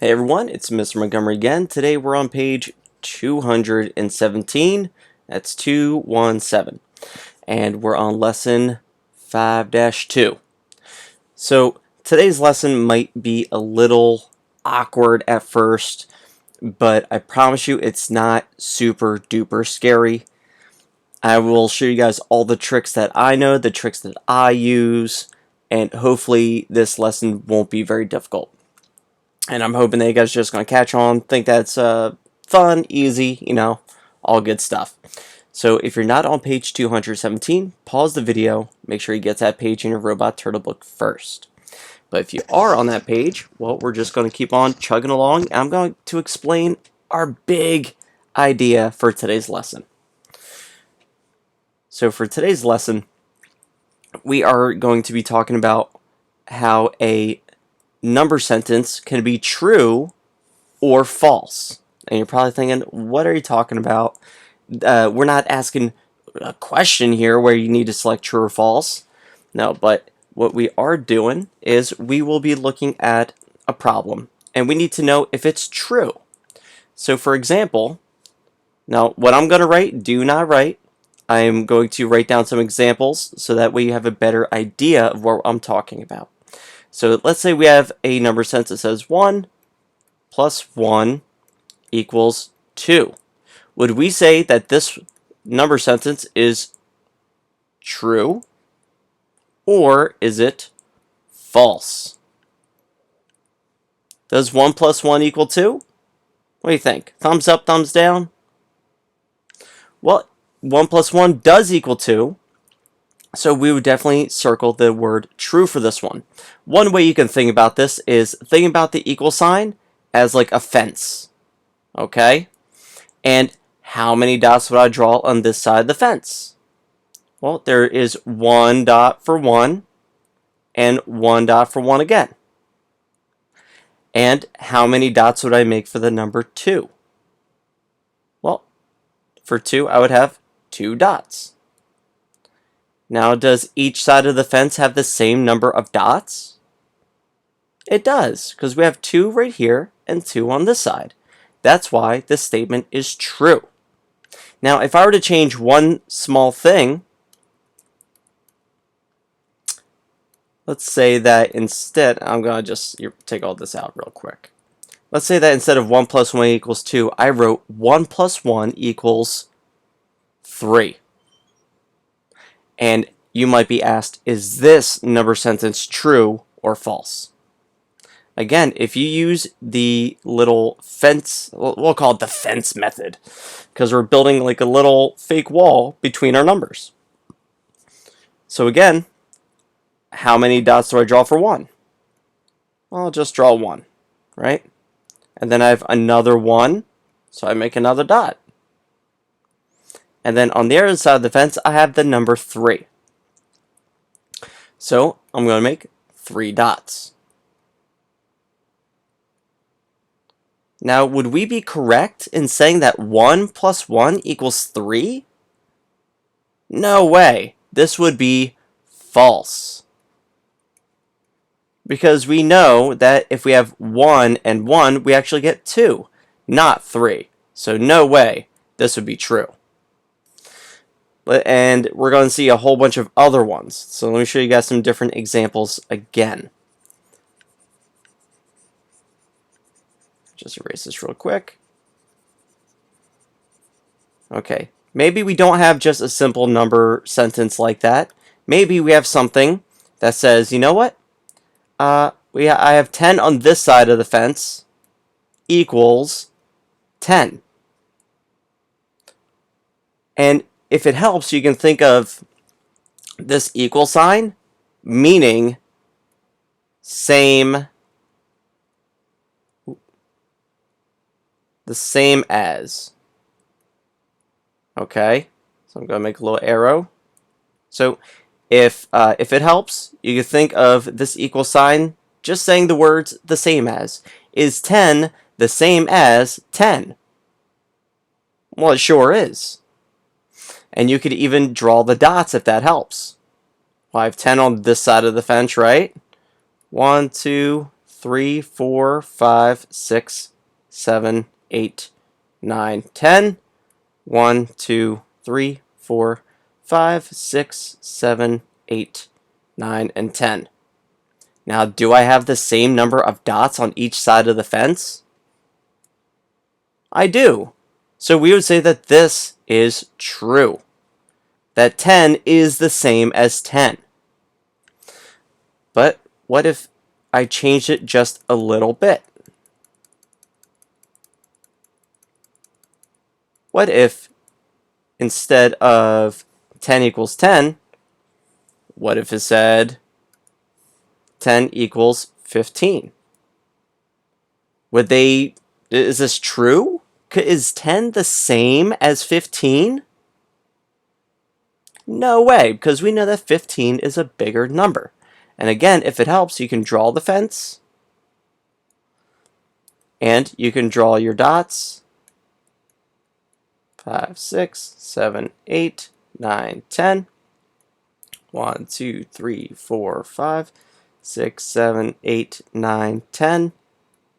Hey everyone, it's Mr. Montgomery again. Today we're on page 217. That's 217. And we're on lesson 5-2. So today's lesson might be a little awkward at first, but I promise you it's not super duper scary. I will show you guys all the tricks that I know, the tricks that I use, and hopefully this lesson won't be very difficult. And I'm hoping that you guys are just going to catch on, think that's fun, easy, all good stuff. So if you're not on page 217, pause the video, make sure you get to that page in your robot turtle book first. But if you are on that page, well, we're just going to keep on chugging along. I'm going to explain our big idea for today's lesson. So for today's lesson, we are going to be talking about how a number sentence can be true or false. And you're probably thinking, what are you talking about? We're not asking a question here where you need to select true or false. No, but what we are doing is we will be looking at a problem and we need to know if it's true. So for example, now what I'm going to write, do not write. I'm going to write down some examples so that way you have a better idea of what I'm talking about. So let's say we have a number sentence that says 1 plus 1 equals 2. Would we say that this number sentence is true or is it false? Does 1 plus 1 equal 2? What do you think? Thumbs up, thumbs down? Well, 1 plus 1 does equal 2. So we would definitely circle the word true for this one. One way you can think about this is think about the equal sign as like a fence. Okay? And how many dots would I draw on this side of the fence? Well, there is 1 dot for 1 and 1 dot for 1 again. And how many dots would I make for the number 2? Well, for 2 I would have 2 dots. Now, does each side of the fence have the same number of dots? It does, because we have 2 right here and 2 on this side. That's why this statement is true. Now, if I were to change one small thing, let's say that instead, I'm going to just take all this out real quick. Let's say that instead of 1 plus 1 equals 2, I wrote 1 plus 1 equals 3. And you might be asked, is this number sentence true or false? Again, if you use the little fence, we'll call it the fence method, because we're building like a little fake wall between our numbers. So again, how many dots do I draw for 1? Well, I'll just draw 1, right? And then I have another 1, so I make another dot. And then on the other side of the fence, I have the number 3. So I'm going to make 3 dots. Now, would we be correct in saying that 1 plus 1 equals 3? No way. This would be false. Because we know that if we have 1 and 1, we actually get 2, not 3. So no way this would be true. And we're going to see a whole bunch of other ones. So let me show you guys some different examples again. Just erase this real quick. Okay, maybe we don't have just a simple number sentence like that. Maybe we have something that says, you know what? I have 10 on this side of the fence equals 10. And if it helps, you can think of this equal sign meaning the same as. Okay, so I'm going to make a little arrow. So if it helps, you can think of this equal sign just saying the words the same as. Is 10 the same as 10? Well, it sure is. And you could even draw the dots if that helps. Well, I have 10 on this side of the fence, right? 1, 2, 3, 4, 5, 6, 7, 8, 9, 10. 1, 2, 3, 4, 5, 6, 7, 8, 9, and 10. Now, do I have the same number of dots on each side of the fence? I do. So we would say that this is true. That 10 is the same as 10. But what if I changed it just a little bit? What if instead of 10 equals 10, what if it said 10 equals 15? Is this true? Is 10 the same as 15? No way, because we know that 15 is a bigger number. And again, if it helps, you can draw the fence. And you can draw your dots. 5, 6, 7, 8, 9, 10. 1, 2, 3, 4, 5, 6, 7, 8, 9, 10,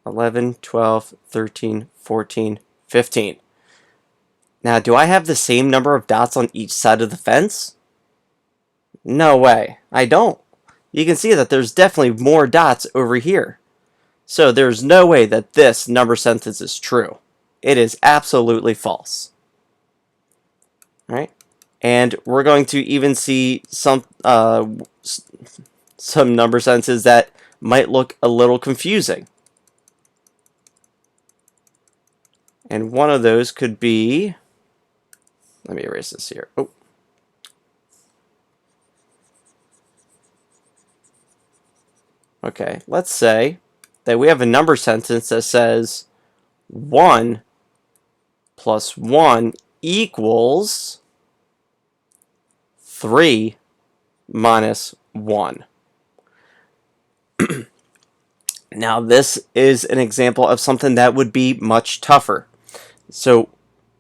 11, 12, 13, 14, 15. Now, do I have the same number of dots on each side of the fence? No way, I don't. You can see that there's definitely more dots over here. So there's no way that this number sentence is true. It is absolutely false. All right, and we're going to even see some number sentences that might look a little confusing. And one of those could be, let me erase this here. Oh. Okay, let's say that we have a number sentence that says 1 plus 1 equals 3 minus 1. Now, this is an example of something that would be much tougher. So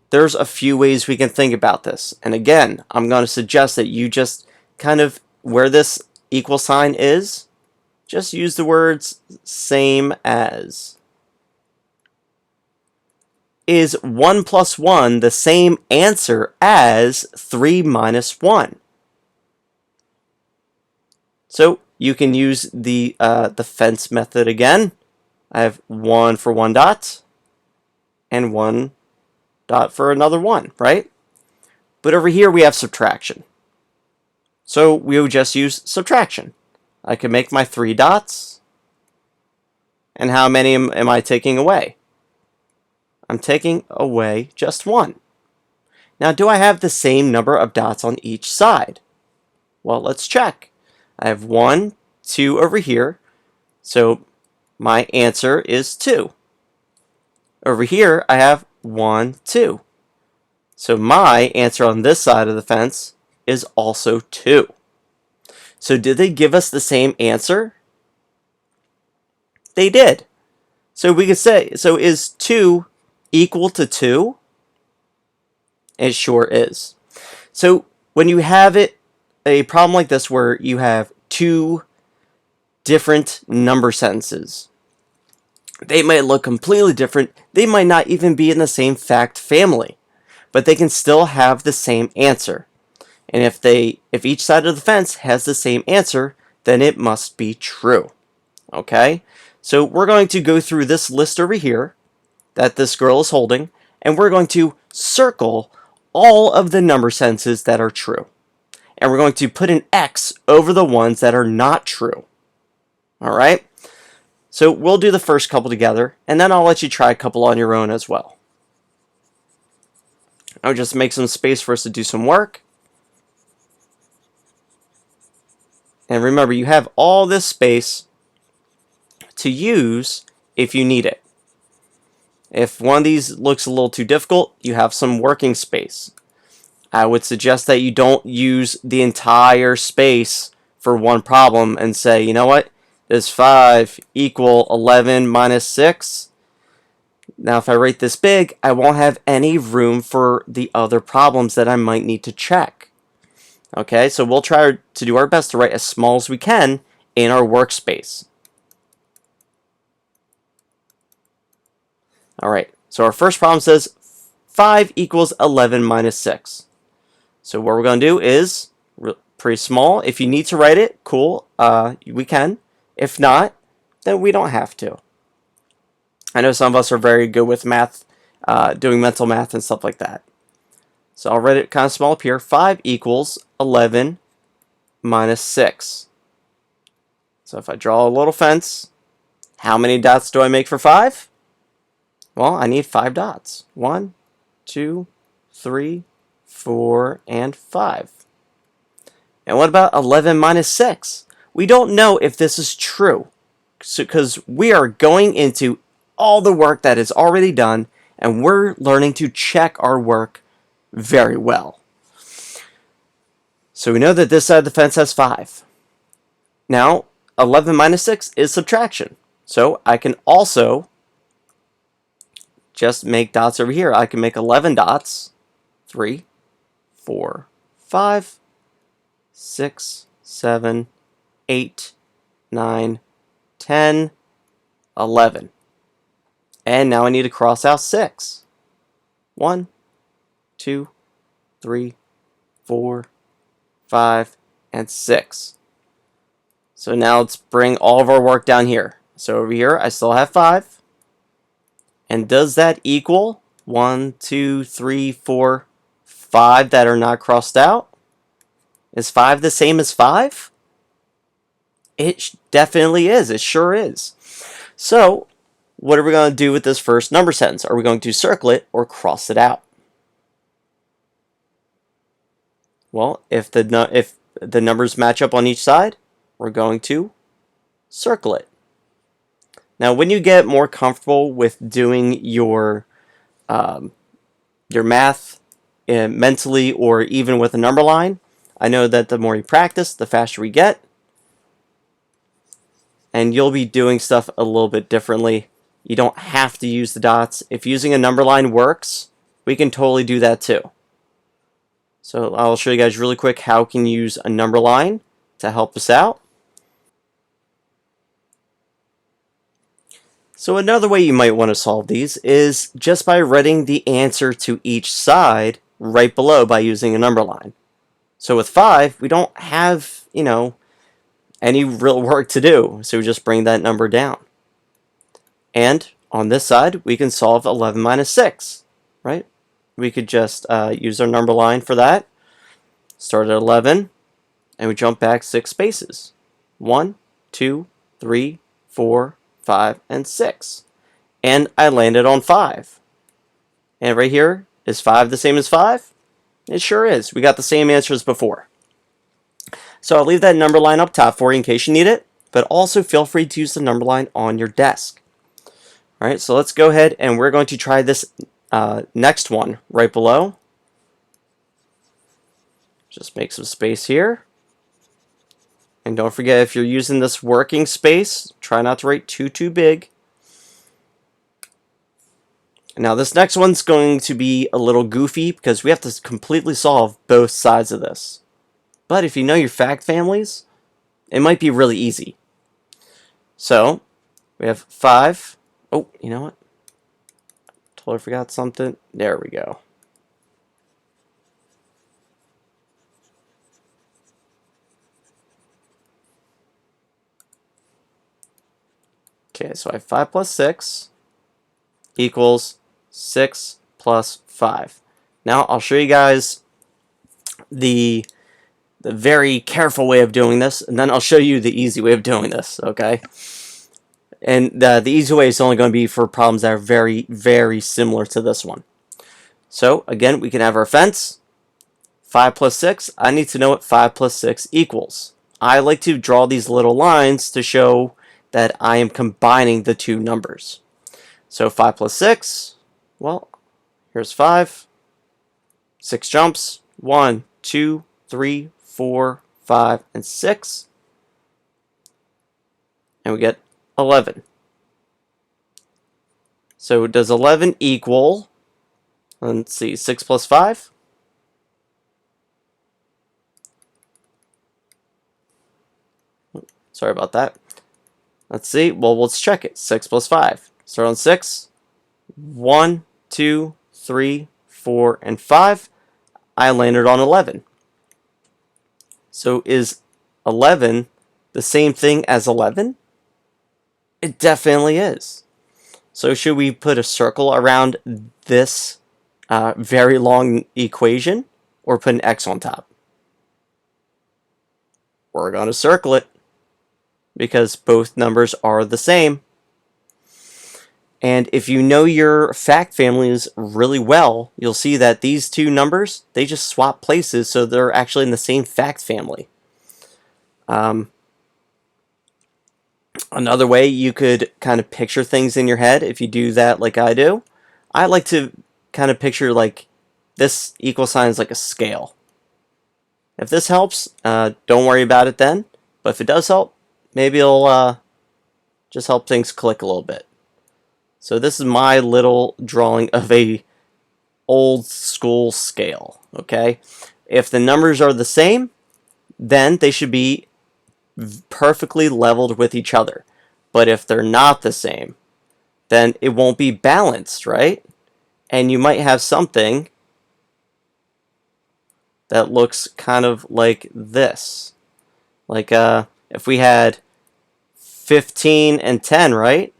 there's a few ways we can think about this. And again, I'm going to suggest that you just kind of, where this equal sign is, just use the words same as. Is 1 plus 1 the same answer as 3 minus 1? So you can use the fence method again. I have 1 for 1 dot and 1 dot for another 1, right? But over here we have subtraction. So we would just use subtraction. I can make my 3 dots. And how many am I taking away? I'm taking away just 1. Now, do I have the same number of dots on each side? Well, let's check. I have 1, 2 over here. So my answer is 2. Over here, I have 1, 2. So my answer on this side of the fence is also 2. So did they give us the same answer? They did. So we could say, so is 2 equal to 2? It sure is. So when you have a problem like this where you have 2 different number sentences, they might look completely different. They might not even be in the same fact family, but they can still have the same answer. And if each side of the fence has the same answer, then it must be true. Okay? So we're going to go through this list over here that this girl is holding, and we're going to circle all of the number sentences that are true. And we're going to put an X over the ones that are not true. All right? So we'll do the first couple together, and then I'll let you try a couple on your own as well. I'll just make some space for us to do some work. And remember, you have all this space to use if you need it. If one of these looks a little too difficult, you have some working space. I would suggest that you don't use the entire space for one problem and say, you know what, does 5 equal 11 minus 6? Now, if I write this big, I won't have any room for the other problems that I might need to check. Okay, so we'll try to do our best to write as small as we can in our workspace. Alright, so our first problem says 5 equals 11 minus 6. So what we're going to do is pretty small. If you need to write it, cool, we can. If not, then we don't have to. I know some of us are very good with math, doing mental math and stuff like that. So I'll write it kind of small up here. 5 equals 11 minus 6. So if I draw a little fence, how many dots do I make for 5? Well, I need 5 dots. 1, 2, 3, 4, and 5. And what about 11 minus 6? We don't know if this is true, because we are going into all the work that is already done, and we're learning to check our work very well. So we know that this side of the fence has 5. Now, 11 minus 6 is subtraction. So I can also just make dots over here. I can make 11 dots. 3, 4, 5, 6, 7, 8, 9, 10, 11. And now I need to cross out 6. 1, 2, 3, 4, 5, and 6. So now let's bring all of our work down here. So over here, I still have 5. And does that equal 1, 2, 3, 4, 5 that are not crossed out? Is 5 the same as 5? It definitely is. It sure is. So, what are we going to do with this first number sentence? Are we going to circle it or cross it out? Well, if the numbers match up on each side, we're going to circle it. Now, when you get more comfortable with doing your math mentally or even with a number line, I know that the more you practice, the faster we get. And you'll be doing stuff a little bit differently. You don't have to use the dots. If using a number line works, we can totally do that too. So I'll show you guys really quick how we can use a number line to help us out. So another way you might want to solve these is just by writing the answer to each side right below by using a number line. So with 5, we don't have, any real work to do. So we just bring that number down. And on this side, we can solve 11 minus 6, right? We could just use our number line for that. Start at 11, and we jump back 6 spaces. 1, 2, 3, 4, 5, and 6. And I landed on 5. And right here, is 5 the same as 5? It sure is. We got the same answer as before. So I'll leave that number line up top for you in case you need it, but also feel free to use the number line on your desk. Alright, so let's go ahead and we're going to try this next one right below. Just make some space here. And don't forget, if you're using this working space, try not to write too big. Now this next one's going to be a little goofy because we have to completely solve both sides of this. But if you know your fact families, it might be really easy. So, we have 5. Oh, you know what? Totally forgot something. There we go. Okay, so I have 5 plus 6 equals 6 plus 5. Now, I'll show you guys the very careful way of doing this, and then I'll show you the easy way of doing this, okay? And the easy way is only going to be for problems that are very, very similar to this one. So, again, we can have our fence. 5 plus 6, I need to know what 5 plus 6 equals. I like to draw these little lines to show that I am combining the two numbers. So 5 plus 6, well, here's 5. 6 jumps. 1, 2, 3, 4, 5, and 6. And we get 11. So does 11 equal, let's see, 6 plus 5? Sorry about that. Let's see. Well, let's check it. 6 plus 5. Start on 6. 1, 2, 3, 4, and 5. I landed on 11. So is 11 the same thing as 11? It definitely is. So should we put a circle around this very long equation, or put an X on top? We're going to circle it because both numbers are the same. And if you know your fact families really well, you'll see that these two numbers, they just swap places, so they're actually in the same fact family. Another way you could kind of picture things in your head, if you do that like I do, I like to kind of picture like this equal sign is like a scale. If this helps, don't worry about it then. But if it does help, maybe it'll just help things click a little bit. So this is my little drawing of a old school scale, okay? If the numbers are the same, then they should be perfectly leveled with each other. But if they're not the same, then it won't be balanced, right? And you might have something that looks kind of like this. Like if we had 15 and 10, right?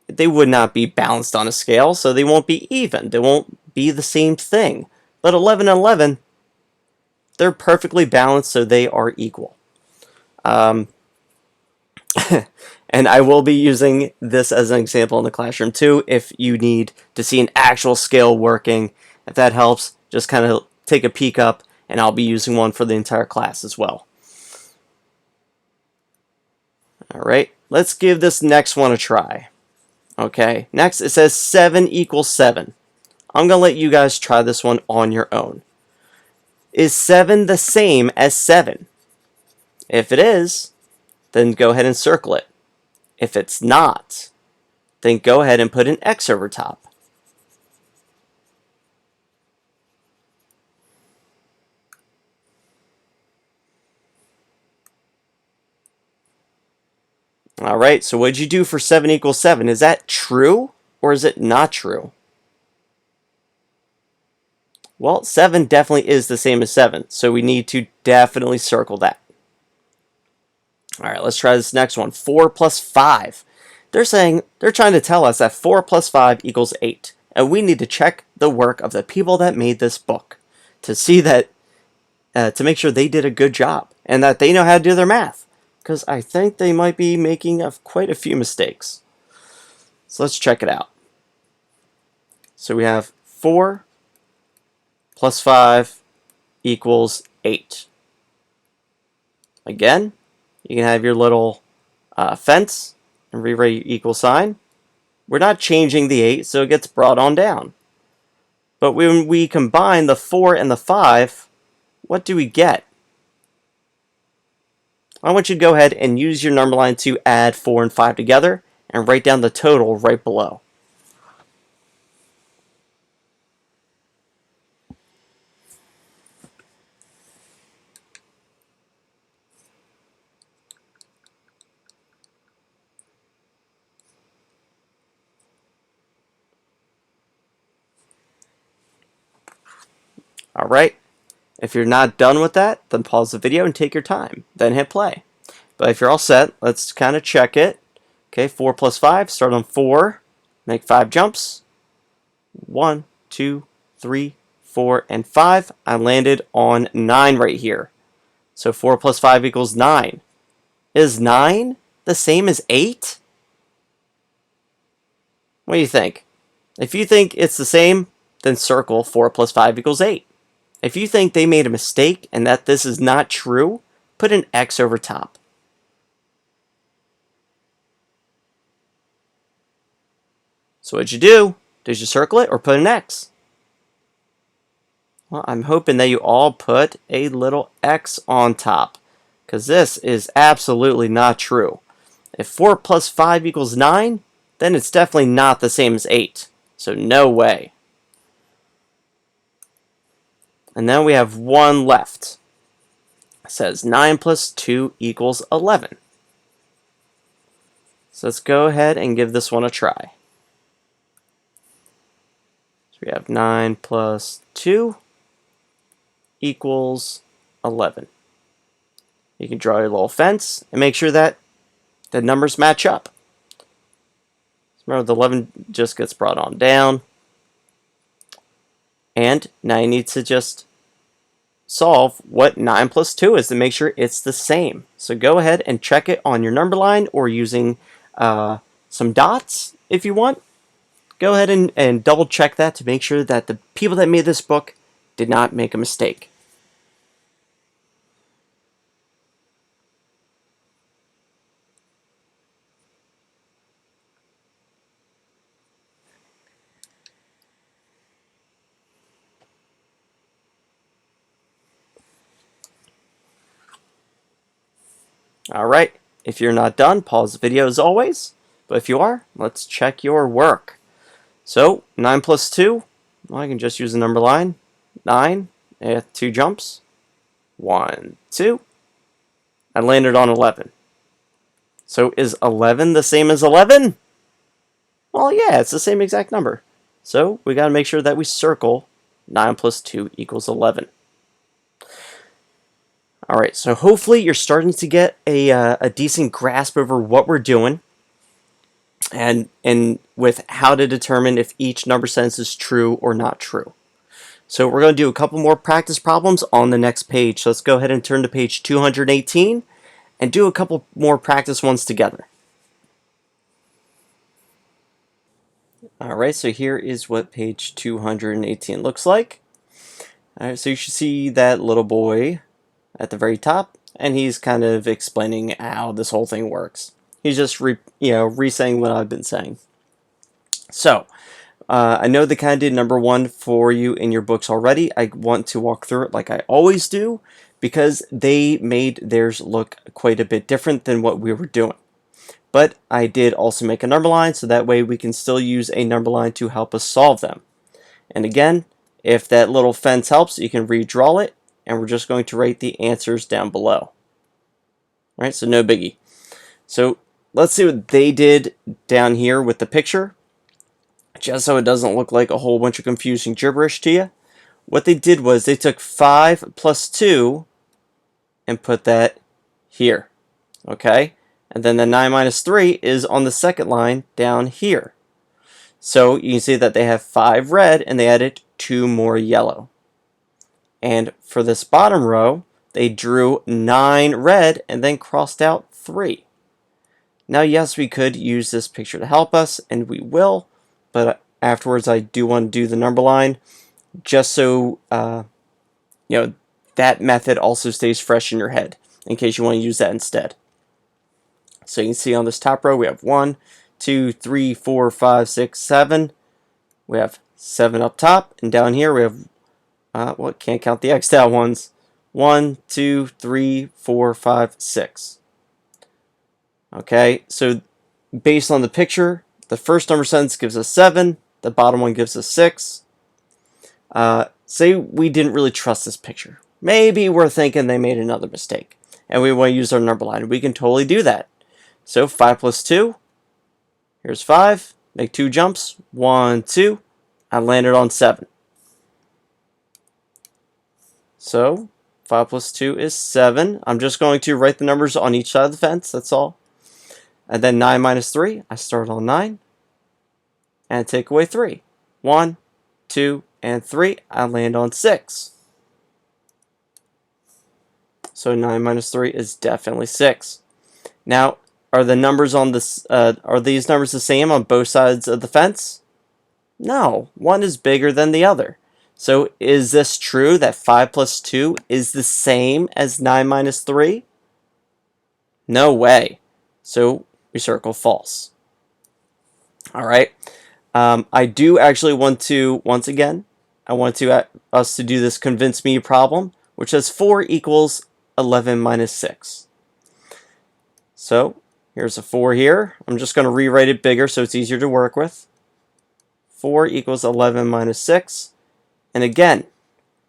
They would not be balanced on a scale, so they won't be even. They won't be the same thing. But 11 and 11, they're perfectly balanced, so they are equal. And I will be using this as an example in the classroom too, if you need to see an actual scale working. If that helps, just kind of take a peek up, and I'll be using one for the entire class as well. Alright, let's give this next one a try. Okay, next it says 7 equals 7. I'm going to let you guys try this one on your own. Is 7 the same as 7? If it is, then go ahead and circle it. If it's not, then go ahead and put an X over top. Alright, so what did you do for 7 equals 7? Is that true or is it not true? Well, 7 definitely is the same as 7, so we need to definitely circle that. Alright, let's try this next one. 4 plus 5. They're trying to tell us that 4 plus 5 equals 8. And we need to check the work of the people that made this book to see that, to make sure they did a good job and that they know how to do their math. Because I think they might be making quite a few mistakes. So let's check it out. So we have 4 plus 5 equals 8. Again, you can have your little fence and rewrite your equal sign. We're not changing the 8, so it gets brought on down. But when we combine the 4 and the 5, what do we get? I want you to go ahead and use your number line to add 4 and 5 together and write down the total right below. Alright, if you're not done with that, then pause the video and take your time. Then hit play. But if you're all set, let's kind of check it. Okay, 4 plus 5, start on 4, make 5 jumps. 1, 2, 3, 4, and 5. I landed on 9 right here. So 4 plus 5 equals 9. Is 9 the same as 8? What do you think? If you think it's the same, then circle 4 plus 5 equals 8. If you think they made a mistake and that this is not true, put an X over top. So what'd you do? Did you circle it or put an X? Well, I'm hoping that you all put a little X on top, because this is absolutely not true. If 4 plus 5 equals 9, then it's definitely not the same as 8. So no way. And then we have one left. It says 9 plus 2 equals 11. So let's go ahead and give this one a try. So we have 9 plus 2 equals 11. You can draw your little fence and make sure that the numbers match up. Remember, the 11 just gets brought on down. And now you need to just solve what 9 plus 2 is to make sure it's the same. So go ahead and check it on your number line or using some dots if you want. Go ahead and double check that to make sure that the people that made this book did not make a mistake. Alright, if you're not done, pause the video as always. But if you are, let's check your work. So, 9 plus 2, well, I can just use the number line. 9, I have 2 jumps. 1, 2. I landed on 11. So is 11 the same as 11? Well, yeah, it's the same exact number. So we got to make sure that we circle 9 plus 2 equals 11. Alright, so hopefully you're starting to get a decent grasp over what we're doing and with how to determine if each number sentence is true or not true. So we're going to do a couple more practice problems on the next page. So let's go ahead and turn to page 218 and do a couple more practice ones together. Alright, so here is what page 218 looks like. Alright, so you should see that little boy at the very top, and he's kind of explaining how this whole thing works. He's just re-saying what I've been saying. So, I know they kind of did number 1 for you in your books already. I want to walk through it like I always do, because they made theirs look quite a bit different than what we were doing. But I did also make a number line, so that way we can still use a number line to help us solve them. And again, if that little fence helps, you can redraw it, and we're just going to write the answers down below. Alright, so no biggie. So let's see what they did down here with the picture, just so it doesn't look like a whole bunch of confusing gibberish to you. What they did was they took 5 plus 2 and put that here. Okay? And then the 9 minus 3 is on the second line down here. So you can see that they have 5 red and they added 2 more yellow. And for this bottom row, they drew 9 red and then crossed out 3. Now, yes, we could use this picture to help us, and we will, but afterwards I do want to do the number line just so that method also stays fresh in your head in case you want to use that instead. So you can see on this top row we have 1, 2, 3, 4, 5, 6, 7. We have 7 up top, and down here we have can't count the X'd out ones. 1, 2, 3, 4, 5, 6. Okay, so based on the picture, the first number sentence gives us 7, the bottom one gives us 6. Say we didn't really trust this picture. Maybe we're thinking they made another mistake, and we want to use our number line. We can totally do that. So 5 plus 2, here's 5, make 2 jumps, 1, 2, I landed on 7. So 5 plus 2 is 7. I'm just going to write the numbers on each side of the fence, that's all. And then 9 minus 3, I start on 9. And take away 3. 1, 2, and 3, I land on 6. So 9 minus 3 is definitely 6. Now, are the numbers on this? Are these numbers the same on both sides of the fence? No, one is bigger than the other. So is this true that 5 plus 2 is the same as 9 minus 3? No way. So we circle false. Alright. I do actually want to, once again, I want us to do this convince me problem, which says 4 equals 11 minus 6. So here's a 4 here. I'm just going to rewrite it bigger so it's easier to work with. 4 equals 11 minus 6. And again,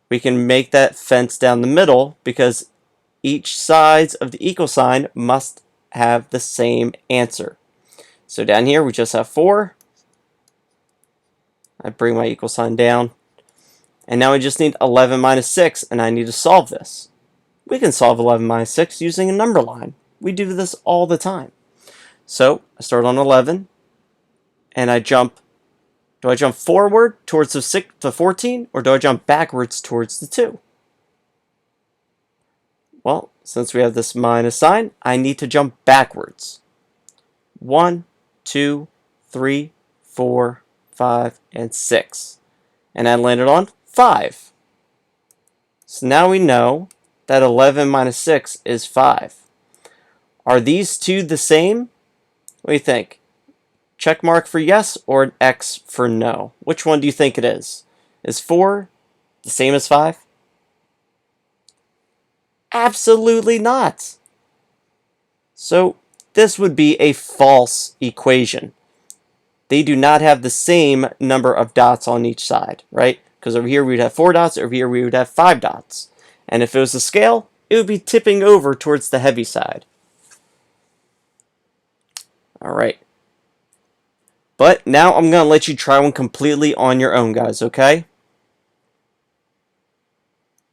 we can make that fence down the middle because each sides of the equal sign must have the same answer. So down here we just have 4. I bring my equal sign down. And now I just need 11 minus 6, and I need to solve this. We can solve 11 minus 6 using a number line. We do this all the time. So I start on 11, and I jump. Do I jump forward towards the 14, or do I jump backwards towards the 2? Well, since we have this minus sign, I need to jump backwards. 1, 2, 3, 4, 5, and 6. And I landed on 5. So now we know that 11 minus 6 is 5. Are these two the same? What do you think? Check mark for yes or an X for no? Which one do you think it is? Is 4 the same as 5? Absolutely not. So this would be a false equation. They do not have the same number of dots on each side, right? Because over here we would have 4 dots, over here we would have 5 dots. And if it was a scale, it would be tipping over towards the heavy side. Alright. But now I'm going to let you try one completely on your own, guys, okay?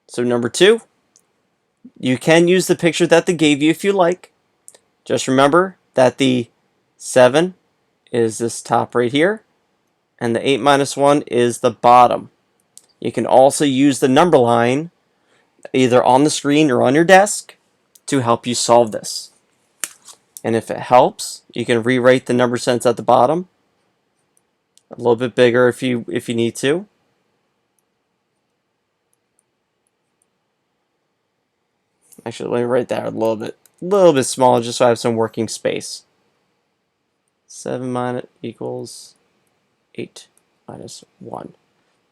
So number 2, you can use the picture that they gave you if you like. Just remember that the 7 is this top right here, and the 8 minus 1 is the bottom. You can also use the number line either on the screen or on your desk to help you solve this. And if it helps, you can rewrite the number sense at the bottom a little bit bigger if you need to. Actually, let me write that a little bit smaller just so I have some working space. 7 minus equals 8 minus 1.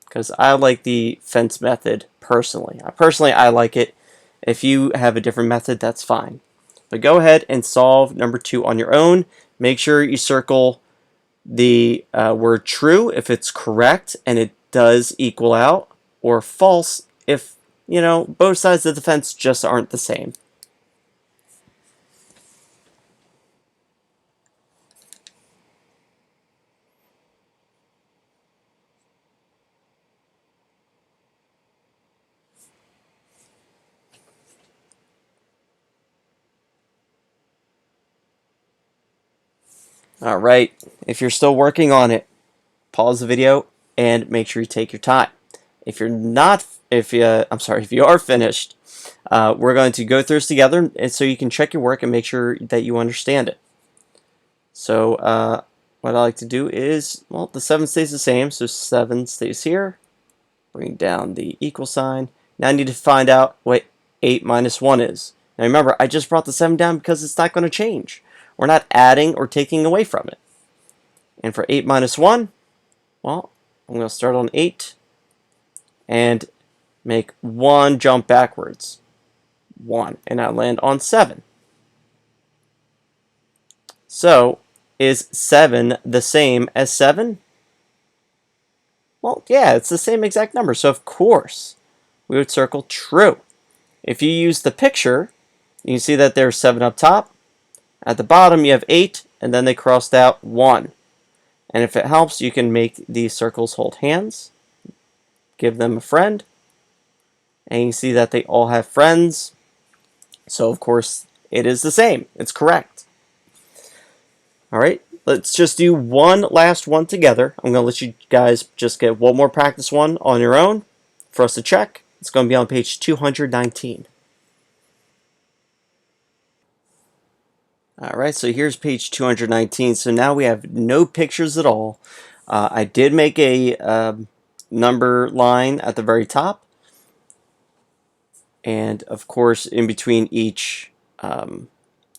Because I like the fence method personally. I like it. If you have a different method, that's fine. But go ahead and solve number 2 on your own. Make sure you circle the word true if it's correct and it does equal out, or false if, both sides of the fence just aren't the same. Alright, if you're still working on it, pause the video and make sure you take your time. If you're not, if you are finished, we're going to go through this together, and so you can check your work and make sure that you understand it. So what I like to do is, well, the 7 stays the same, so 7 stays here. Bring down the equal sign. Now I need to find out what 8 minus 1 is. Now remember, I just brought the 7 down because it's not going to change. We're not adding or taking away from it. And for 8 minus 1, well, I'm going to start on 8 and make 1 jump backwards. 1. And I land on 7. So, is 7 the same as 7? Well, yeah, it's the same exact number. So, of course, we would circle true. If you use the picture, you can see that there's 7 up top. At the bottom, you have 8, and then they crossed out 1. And if it helps, you can make these circles hold hands. Give them a friend. And you can see that they all have friends. So, of course, it is the same. It's correct. Alright, let's just do one last one together. I'm going to let you guys just get one more practice one on your own for us to check. It's going to be on page 219. Alright, so here's page 219. So now we have no pictures at all. I did make a number line at the very top. And of course, in between each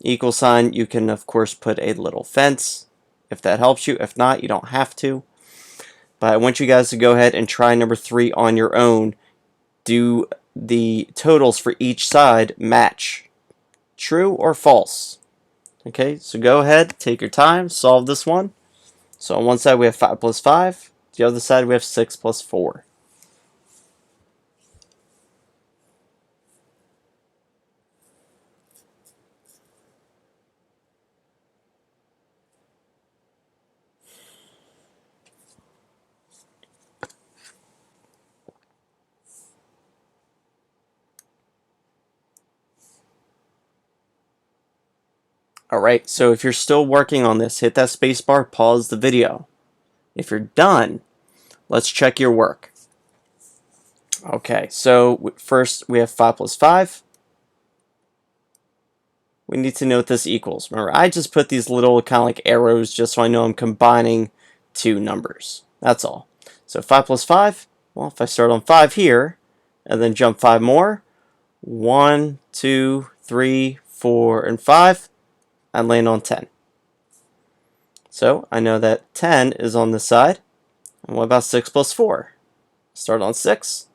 equal sign, you can of course put a little fence if that helps you. If not, you don't have to. But I want you guys to go ahead and try number 3 on your own. Do the totals for each side match? True or false? Okay, so go ahead, take your time, solve this one. So on one side we have 5 plus 5. The other side we have 6 plus 4. Alright, so if you're still working on this, hit that spacebar, pause the video. If you're done, let's check your work. Okay, so first we have 5 plus 5. We need to know what this equals. Remember, I just put these little kind of like arrows just so I know I'm combining two numbers. That's all. So 5 plus 5, well, if I start on 5 here, and then jump 5 more, 1, 2, 3, 4, and 5, I land on 10. So I know that 10 is on this side. And what about 6 plus 4? Start on 6,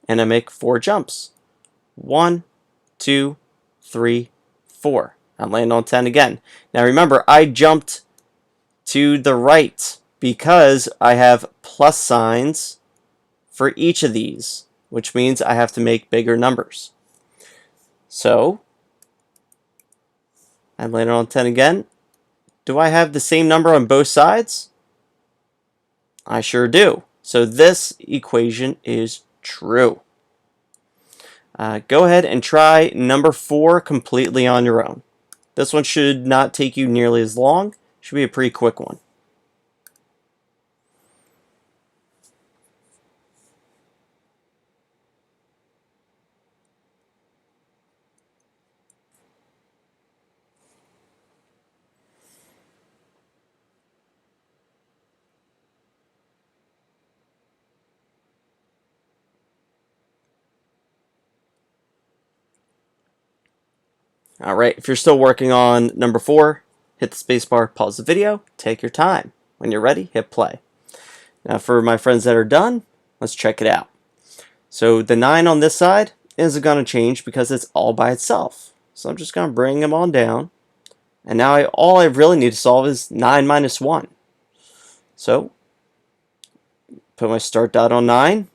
and I make 4 jumps. 1, 2, 3, 4. I land on 10 again. Now remember, I jumped to the right because I have plus signs for each of these, which means I have to make bigger numbers. So I landed on 10 again. Do I have the same number on both sides? I sure do. So this equation is true. Go ahead and try number 4 completely on your own. This one should not take you nearly as long. Should be a pretty quick one. Alright, if you're still working on number 4, hit the spacebar, pause the video, take your time. When you're ready, hit play. Now for my friends that are done, let's check it out. So the 9 on this side isn't going to change because it's all by itself. So I'm just going to bring them on down. And now all I really need to solve is 9 minus 1. So put my start dot on 9.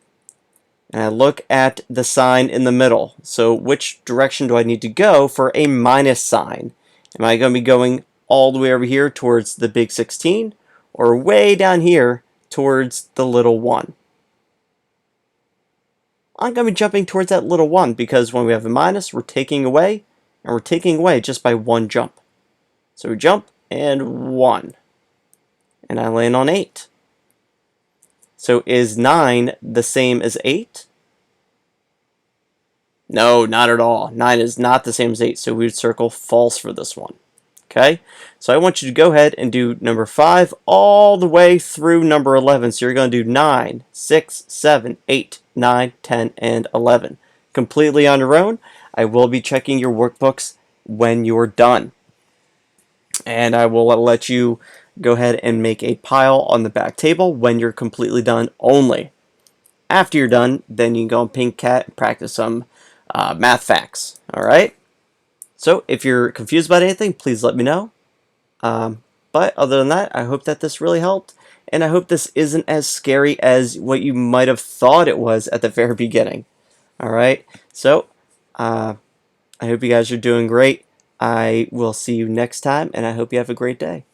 And I look at the sign in the middle. So which direction do I need to go for a minus sign? Am I going to be going all the way over here towards the big 16 or way down here towards the little 1? I'm going to be jumping towards that little 1 because when we have a minus, we're taking away, and we're taking away just by 1 jump. So we jump and 1. And I land on 8. So is 9 the same as 8? No, not at all. 9 is not the same as 8, so we would circle false for this one. Okay? So I want you to go ahead and do number 5 all the way through number 11. So you're going to do 9, 6, 7, 8, 9, 10, and 11. Completely on your own. I will be checking your workbooks when you're done. And I will let you go ahead and make a pile on the back table when you're completely done only. After you're done, then you can go on Pink Cat and practice some math facts. Alright? So if you're confused about anything, please let me know. But other than that, I hope that this really helped. And I hope this isn't as scary as what you might have thought it was at the very beginning. Alright? So, I hope you guys are doing great. I will see you next time, and I hope you have a great day.